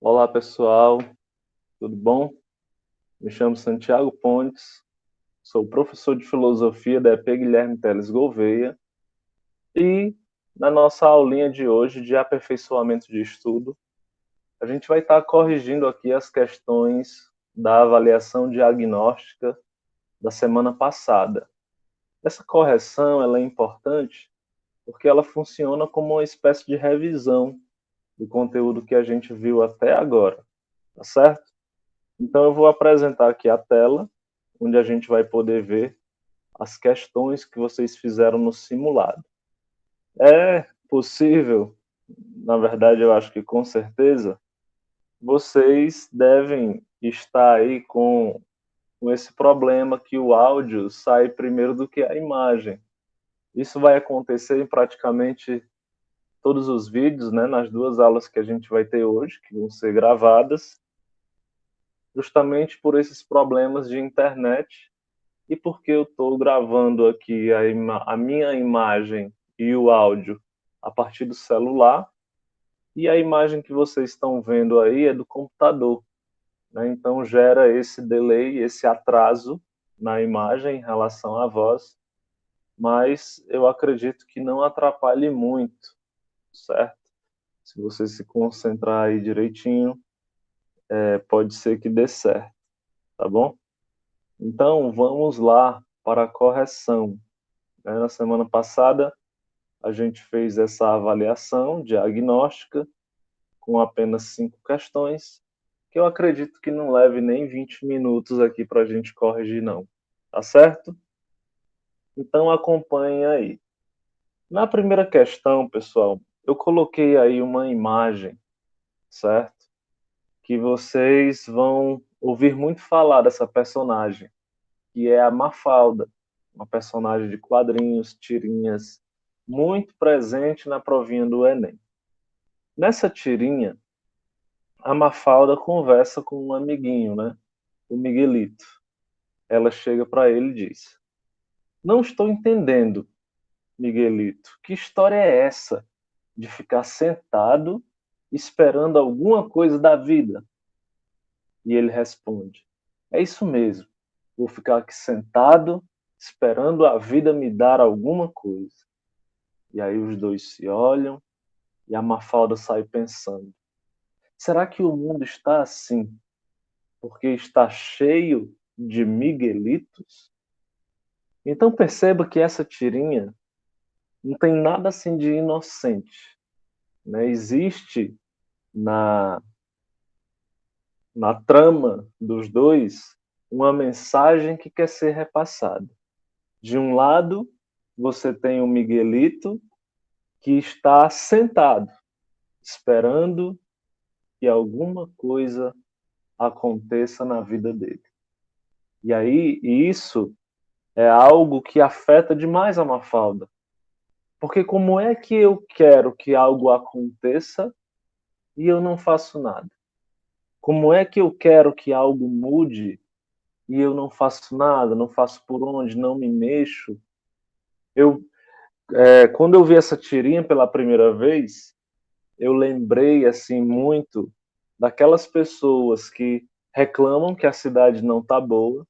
Olá pessoal, tudo bom? Me chamo Santiago Pontes, sou professor de filosofia da EP Guilherme Teles Gouveia e na nossa aulinha de hoje de aperfeiçoamento de estudo, a gente vai estar corrigindo aqui as questões da avaliação diagnóstica da semana passada. Essa correção ela é importante porque ela funciona como uma espécie de revisão do conteúdo que a gente viu até agora, tá certo? Então eu vou apresentar aqui a tela, onde a gente vai poder ver as questões que vocês fizeram no simulado. É possível, na verdade eu acho que com certeza, vocês devem estar aí com esse problema que o áudio sai primeiro do que a imagem. Isso vai acontecer em praticamente todos os vídeos, né, nas duas aulas que a gente vai ter hoje, que vão ser gravadas, justamente por esses problemas de internet e porque eu estou gravando aqui a minha imagem e o áudio a partir do celular, e a imagem que vocês estão vendo aí é do computador, né? Então gera esse delay, esse atraso na imagem em relação à voz, mas eu acredito que não atrapalhe muito, certo? Se você se concentrar aí direitinho, pode ser que dê certo, tá bom? Então vamos lá para a correção. Na semana passada a gente fez essa avaliação diagnóstica com apenas 5 questões, que eu acredito que não leve nem 20 minutos aqui para a gente corrigir, não. Tá certo? Então acompanhe aí. Na primeira questão, pessoal, eu coloquei aí uma imagem, certo? Que vocês vão ouvir muito falar dessa personagem, que é a Mafalda, uma personagem de quadrinhos, tirinhas, muito presente na provinha do Enem. Nessa tirinha, a Mafalda conversa com um amiguinho, né? O Miguelito. Ela chega para ele e diz: Não estou entendendo, Miguelito. Que história é essa de ficar sentado esperando alguma coisa da vida? E ele responde: É isso mesmo. Vou ficar aqui sentado esperando a vida me dar alguma coisa. E aí os dois se olham e a Mafalda sai pensando: Será que o mundo está assim porque está cheio de Miguelitos? Então perceba que essa tirinha não tem nada assim de inocente, né? Existe na, na trama dos dois uma mensagem que quer ser repassada. De um lado, você tem o Miguelito que está sentado, esperando que alguma coisa aconteça na vida dele. E aí, isso é algo que afeta demais a Mafalda. Porque como é que eu quero que algo aconteça e eu não faço nada? Como é que eu quero que algo mude e eu não faço nada, não faço por onde, não me mexo? Eu, quando eu vi essa tirinha pela primeira vez, eu lembrei assim muito daquelas pessoas que reclamam que a cidade não está boa,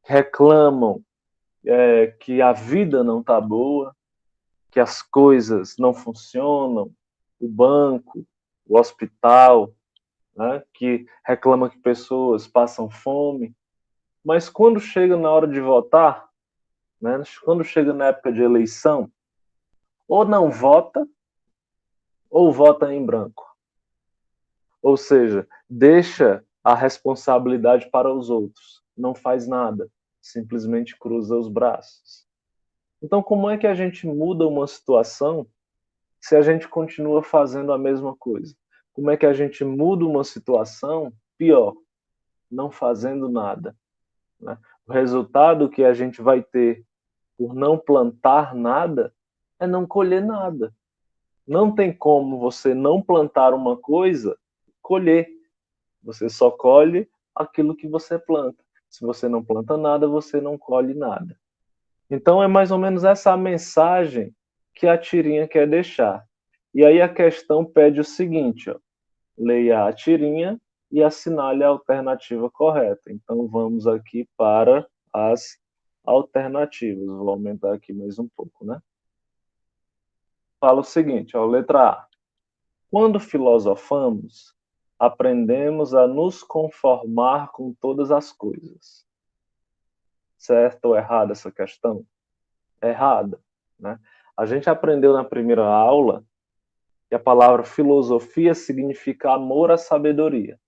reclamam que a vida não está boa, que as coisas não funcionam, o banco, o hospital, né, que reclama que pessoas passam fome, mas quando chega na hora de votar, né, quando chega na época de eleição, ou não vota, ou vota em branco. Ou seja, deixa a responsabilidade para os outros, não faz nada, simplesmente cruza os braços. Então, como é que a gente muda uma situação se a gente continua fazendo a mesma coisa? Como é que a gente muda uma situação pior, não fazendo nada, né? O resultado que a gente vai ter por não plantar nada é não colher nada. Não tem como você não plantar uma coisa, colher. Você só colhe aquilo que você planta. Se você não planta nada, você não colhe nada. Então é mais ou menos essa a mensagem que a tirinha quer deixar. E aí a questão pede o seguinte, ó, leia a tirinha e assinale a alternativa correta. Então, vamos aqui para as alternativas. Vou aumentar aqui mais um pouco, né? Fala o seguinte, ó, letra A. Quando filosofamos, aprendemos a nos conformar com todas as coisas. Certo ou errada essa questão? Errada, né? A gente aprendeu na primeira aula que a palavra filosofia significa amor à sabedoria.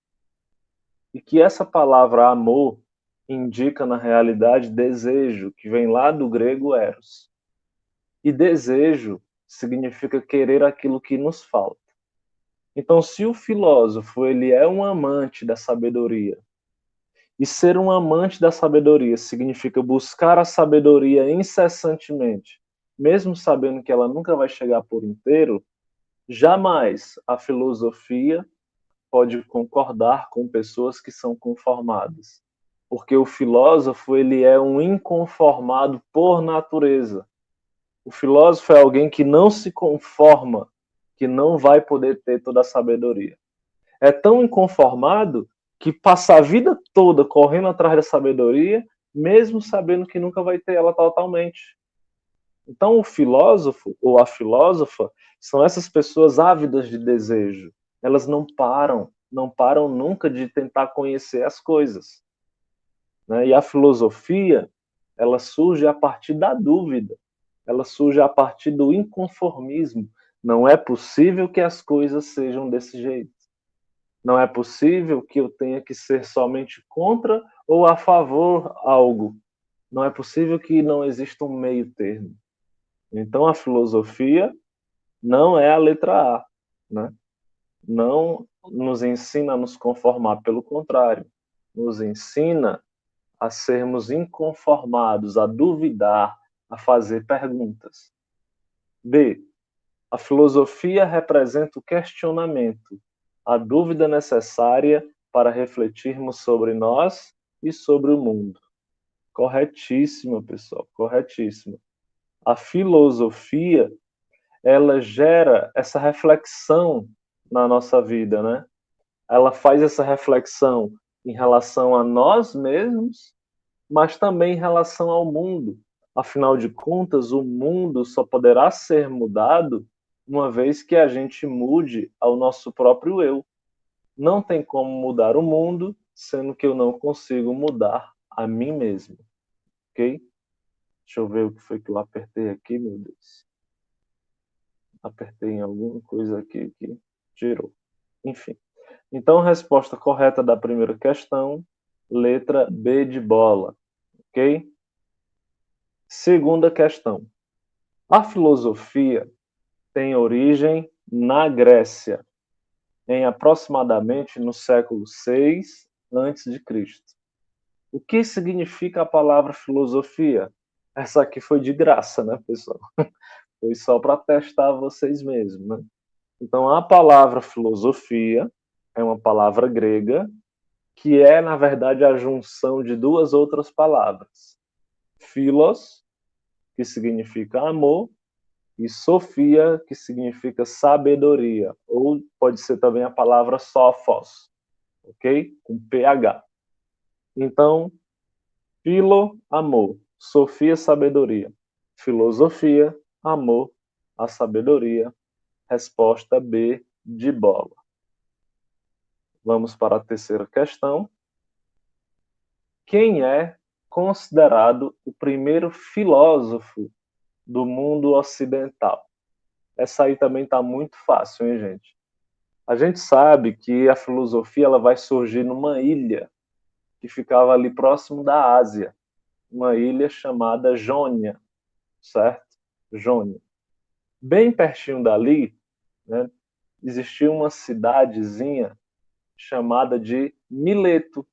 E que essa palavra amor indica, na realidade, desejo, que vem lá do grego eros. E desejo significa querer aquilo que nos falta. Então, se o filósofo ele é um amante da sabedoria, e ser um amante da sabedoria significa buscar a sabedoria incessantemente, mesmo sabendo que ela nunca vai chegar por inteiro, jamais a filosofia pode concordar com pessoas que são conformadas. Porque o filósofo, ele é um inconformado por natureza. O filósofo é alguém que não se conforma, que não vai poder ter toda a sabedoria. É tão inconformado que passa a vida toda correndo atrás da sabedoria, mesmo sabendo que nunca vai ter ela totalmente. Então, o filósofo ou a filósofa são essas pessoas ávidas de desejo. Elas não param nunca de tentar conhecer as coisas. Né? E a filosofia, ela surge a partir da dúvida, ela surge a partir do inconformismo. Não é possível que as coisas sejam desse jeito. Não é possível que eu tenha que ser somente contra ou a favor algo. Não é possível que não exista um meio termo. Então, a filosofia não é a letra A, né? Não nos ensina a nos conformar, pelo contrário, nos ensina a sermos inconformados, a duvidar, a fazer perguntas. B. A filosofia representa o questionamento, a dúvida necessária para refletirmos sobre nós e sobre o mundo. Corretíssimo, pessoal, corretíssimo. A filosofia, ela gera essa reflexão na nossa vida, né? Ela faz essa reflexão em relação a nós mesmos, mas também em relação ao mundo. Afinal de contas, o mundo só poderá ser mudado uma vez que a gente mude ao nosso próprio eu. Não tem como mudar o mundo, sendo que eu não consigo mudar a mim mesmo. Ok? Deixa eu ver o que foi que eu apertei aqui, meu Deus. Apertei em alguma coisa aqui que tirou. Enfim. Então, a resposta correta da primeira questão, letra B de bola. Ok? Segunda questão. A filosofia tem origem na Grécia, em aproximadamente no século VI a.C. O que significa a palavra filosofia? Essa aqui foi de graça, né, pessoal? Foi só para testar vocês mesmos, né? Então, a palavra filosofia é uma palavra grega que é, na verdade, a junção de duas outras palavras. Philos, que significa amor, e Sofia, que significa sabedoria, ou pode ser também a palavra sophos, ok? Com PH. Então, philo, amor, Sofia, sabedoria, filosofia, amor, a sabedoria. Resposta B de bola. Vamos para a terceira questão. Quem é considerado o primeiro filósofo do mundo ocidental? Essa aí também está muito fácil, hein, gente? A gente sabe que a filosofia ela vai surgir numa ilha que ficava ali próximo da Ásia, uma ilha chamada Jônia, certo? Jônia. Bem pertinho dali, né, existia uma cidadezinha chamada de Mileto,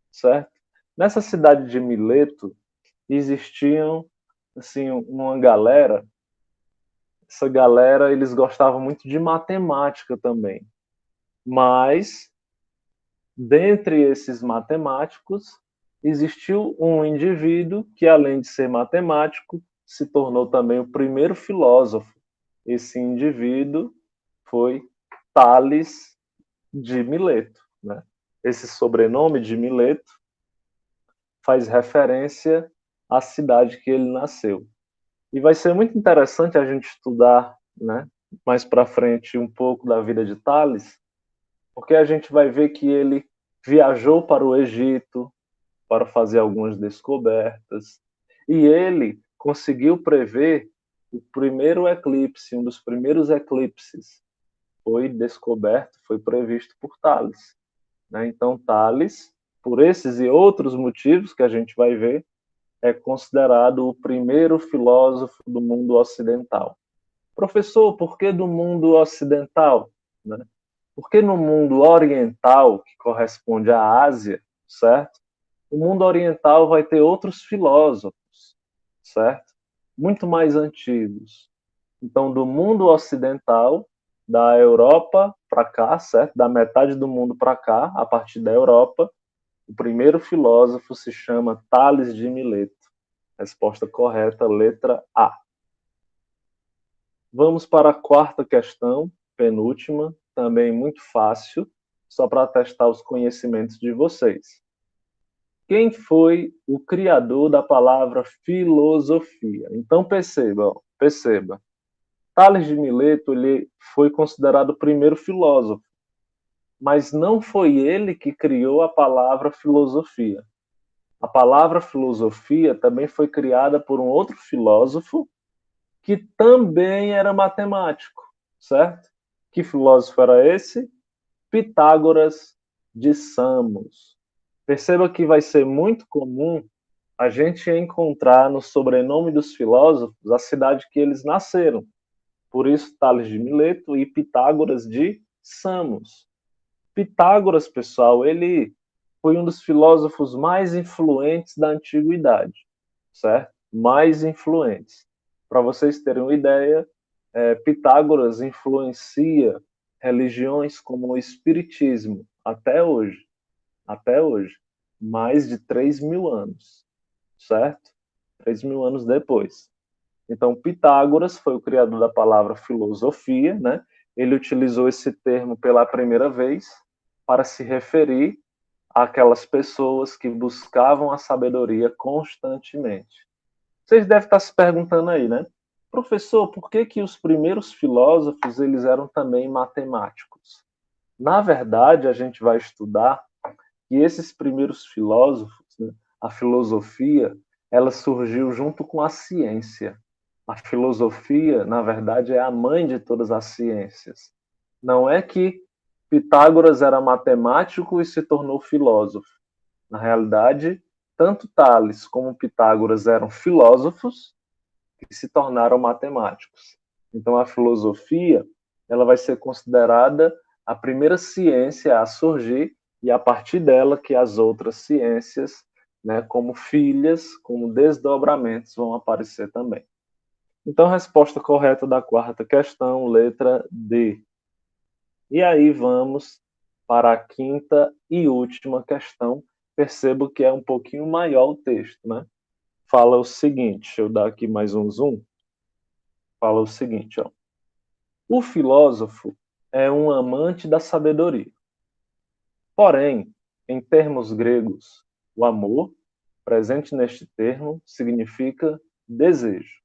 certo? Nessa cidade de Mileto existiam assim uma galera. Essa galera eles gostavam muito de matemática também, mas dentre esses matemáticos, existiu um indivíduo que, além de ser matemático, se tornou também o primeiro filósofo. Esse indivíduo foi Tales de Mileto, né? Esse sobrenome de Mileto faz referência à cidade que ele nasceu. E vai ser muito interessante a gente estudar, né, mais para frente um pouco da vida de Tales, porque a gente vai ver que ele viajou para o Egito para fazer algumas descobertas, e ele conseguiu prever o primeiro eclipse, um dos primeiros eclipses foi descoberto, foi previsto por Tales, né? Então Tales, por esses e outros motivos que a gente vai ver, é considerado o primeiro filósofo do mundo ocidental. Professor, por que do mundo ocidental? Né? Porque no mundo oriental, que corresponde à Ásia, certo? O mundo oriental vai ter outros filósofos, certo? Muito mais antigos. Então, do mundo ocidental, da Europa para cá, certo? Da metade do mundo para cá, a partir da Europa, o primeiro filósofo se chama Tales de Mileto. Resposta correta, letra A. Vamos para a quarta questão, penúltima, também muito fácil, só para testar os conhecimentos de vocês. Quem foi o criador da palavra filosofia? Então perceba. Tales de Mileto ele foi considerado o primeiro filósofo, mas não foi ele que criou a palavra filosofia. A palavra filosofia também foi criada por um outro filósofo que também era matemático, certo? Que filósofo era esse? Pitágoras de Samos. Perceba que vai ser muito comum a gente encontrar no sobrenome dos filósofos a cidade que eles nasceram. Por isso, Tales de Mileto e Pitágoras de Samos. Pitágoras, pessoal, ele foi um dos filósofos mais influentes da antiguidade, certo? Mais influentes. Para vocês terem uma ideia, Pitágoras influencia religiões como o Espiritismo até hoje, mais de 3.000 anos, certo? 3.000 anos depois. Então, Pitágoras foi o criador da palavra filosofia, né? Ele utilizou esse termo pela primeira vez para se referir àquelas pessoas que buscavam a sabedoria constantemente. Vocês devem estar se perguntando aí, né? Professor, por que que os primeiros filósofos eles eram também matemáticos? Na verdade, a gente vai estudar que esses primeiros filósofos, né, a filosofia, ela surgiu junto com a ciência. A filosofia, na verdade, é a mãe de todas as ciências. Não é que Pitágoras era matemático e se tornou filósofo. Na realidade, tanto Tales como Pitágoras eram filósofos que se tornaram matemáticos. Então, a filosofia ela vai ser considerada a primeira ciência a surgir e a partir dela que as outras ciências, né, como filhas, como desdobramentos, vão aparecer também. Então, resposta correta da quarta questão, letra D. E aí vamos para a quinta e última questão. Percebo que é um pouquinho maior o texto, né? Fala o seguinte, deixa eu dar aqui mais um zoom. Fala o seguinte, ó. O filósofo é um amante da sabedoria. Porém, em termos gregos, o amor, presente neste termo, significa desejo.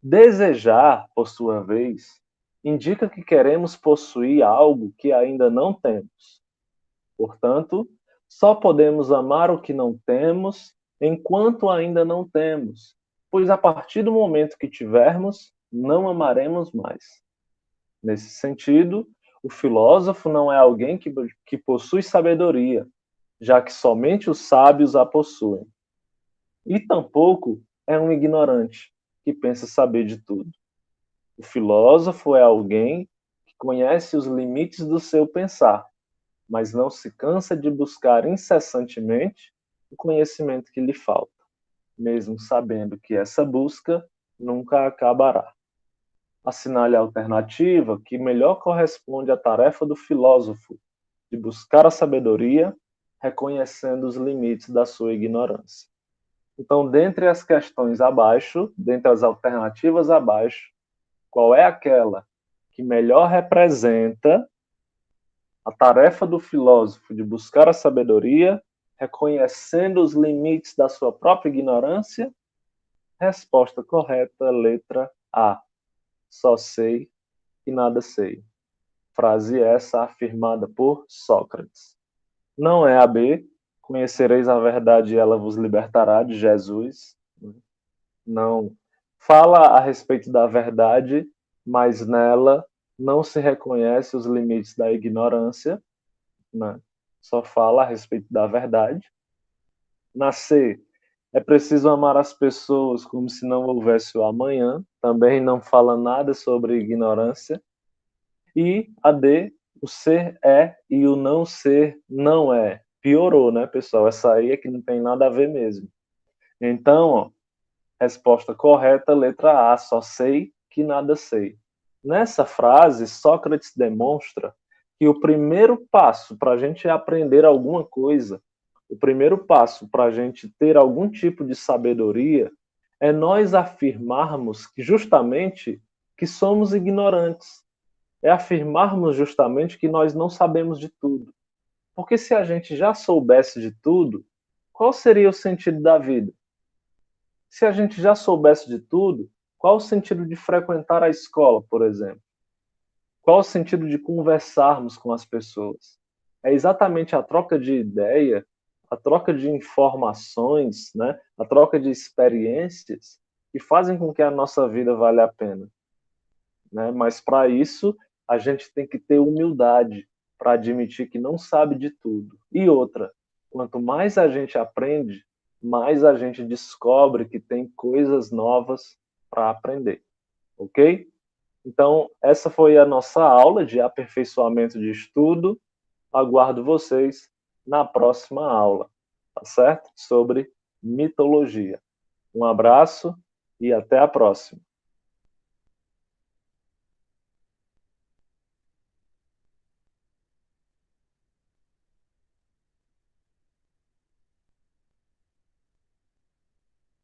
Desejar, por sua vez, indica que queremos possuir algo que ainda não temos. Portanto, só podemos amar o que não temos enquanto ainda não temos, pois a partir do momento que tivermos, não amaremos mais. Nesse sentido, o filósofo não é alguém que possui sabedoria, já que somente os sábios a possuem. E tampouco é um ignorante que pensa saber de tudo. O filósofo é alguém que conhece os limites do seu pensar, mas não se cansa de buscar incessantemente o conhecimento que lhe falta, mesmo sabendo que essa busca nunca acabará. Assinale a alternativa que melhor corresponde à tarefa do filósofo de buscar a sabedoria, reconhecendo os limites da sua ignorância. Então, dentre as questões abaixo, dentre as alternativas abaixo, qual é aquela que melhor representa A tarefa do filósofo de buscar a sabedoria, reconhecendo os limites da sua própria ignorância? Resposta correta, letra A. Só sei que nada sei. Frase essa afirmada por Sócrates. Não é a B. Conhecereis a verdade e ela vos libertará, de Jesus. Não. Fala a respeito da verdade, mas nela não se reconhece os limites da ignorância, né? Só fala a respeito da verdade. Na C, é preciso amar as pessoas como se não houvesse o amanhã. Também não fala nada sobre ignorância. E a D, o ser é e o não ser não é. Piorou, né, pessoal? Essa aí é que não tem nada a ver mesmo. Então, ó, resposta correta, letra A, só sei que nada sei. Nessa frase, Sócrates demonstra que o primeiro passo para a gente aprender alguma coisa, o primeiro passo para a gente ter algum tipo de sabedoria, é nós afirmarmos que justamente que somos ignorantes. É afirmarmos justamente que nós não sabemos de tudo. Porque se a gente já soubesse de tudo, qual seria o sentido da vida? Se a gente já soubesse de tudo, qual o sentido de frequentar a escola, por exemplo? Qual o sentido de conversarmos com as pessoas? É exatamente a troca de ideia, a troca de informações, né? A troca de experiências que fazem com que a nossa vida valha a pena, né? Mas para isso, a gente tem que ter humildade para admitir que não sabe de tudo. E outra, quanto mais a gente aprende, mais a gente descobre que tem coisas novas para aprender, ok? Então, essa foi a nossa aula de aperfeiçoamento de estudo. Aguardo vocês na próxima aula, tá certo? Sobre mitologia. Um abraço e até a próxima.